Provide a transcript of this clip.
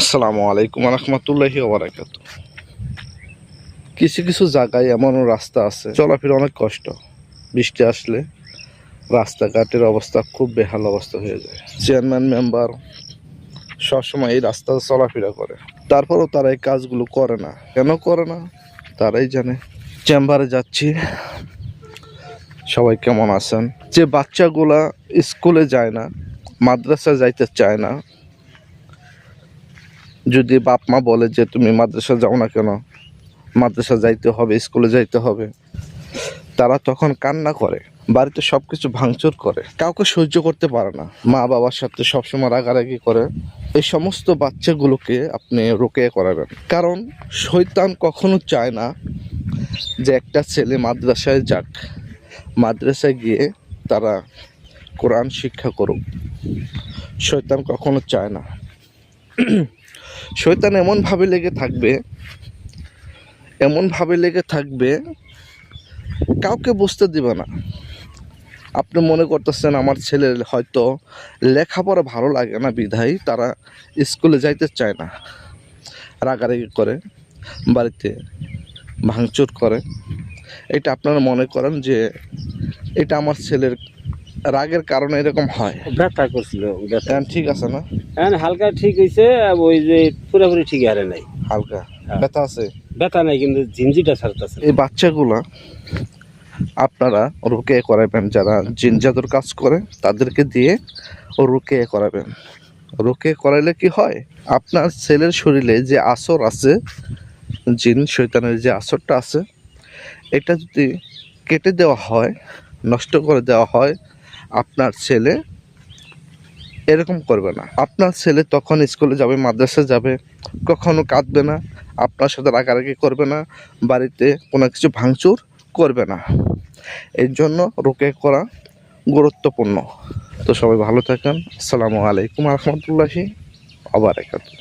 আসসালামু আলাইকুম রহমতুল্লাহি ওয়া বারাকাতুহু। কিছু কিছু জায়গায় এমনও রাস্তা আছে চলাফেরা অনেক কষ্ট। বৃষ্টি আসলে রাস্তাঘাটের অবস্থা খুব বেহাল অবস্থা হয়ে যায়। চেয়ারম্যান মেম্বার সবসময় এই রাস্তা চলাফেরা করে, তারপরও তারা এই কাজগুলো করে না। কেন করে না তারাই জানে। চেম্বারে যাচ্ছি। সবাই কেমন আছেন? যে বাচ্চাগুলা স্কুলে যায় না, মাদ্রাসায় যাইতে চায় না, যদি বাপ মা বলে যে তুমি মাদ্রাসা যাও না কেন, মাদ্রাসা যাইতে হবে, স্কুলে যাইতে হবে, তারা তখন কান্না করে, বাড়িতে সব কিছু ভাঙচুর করে, কাউকে সহ্য করতে পারে না, মা বাবার সাথে সবসময় রাগারাগি করে। এই সমস্ত বাচ্চাগুলোকে আপনি রোকেয়া করাবেন, কারণ শয়তান কখনো চায় না যে একটা ছেলে মাদ্রাসায় যাক, মাদ্রাসায় গিয়ে তারা কোরআন শিক্ষা করুক। শয়তান কখনো চায় না। শয়তান এমনভাবে লেগে থাকবে কাউকে বুঝতে দিবে না। আপনি মনে করতেছেন আমার ছেলের হয়তো লেখাপড়া ভালো লাগে না বিধায় তারা স্কুলে যাইতে চায় না, রাগারাগি করে, বাড়িতে ভাঙচুর করে। এটা আপনারা মনে করেন যে এটা আমার ছেলের রাগের কারণে এরকম হয়। ব্যথা করছিল, ঠিক আছে না? হ্যাঁ, হালকা ঠিক হয়েছে। ওই যে পুরোপুরি ঠিক হারে নাই, হালকা ব্যথা আছে, ব্যথা নাই, কিন্তু ঝিনঝিটা ছাড়তেছে। এই বাচ্চাগুলা আপনারা রোকেয়া করাবেন। যারা জিন জাদুর কাজ করে তাদেরকে দিয়ে রোকেয়া করাবেন। রোকেয়া করাইলে কি হয়, আপনার ছেলের শরীরে যে আসর আছে, জিন শয়তানের যে আসরটা আছে, এটা যদি কেটে দেওয়া হয়, নষ্ট করে দেওয়া হয়, আপনার ছেলে এরকম করবে না। আপনার ছেলে তখন স্কুলে যাবে, মাদ্রাসা যাবে, কখনো কাঁদবে না, আপনার সাথে রাগারাগি করবে না, বাড়িতে কোনো কিছু ভাঙচুর করবে না। এর জন্য রোকেয়া করা গুরুত্বপূর্ণ। তো সবাই ভালো থাকেন। আসসালামু আলাইকুম রহমতুল্লাহি ওয়া বারাকাতুহু।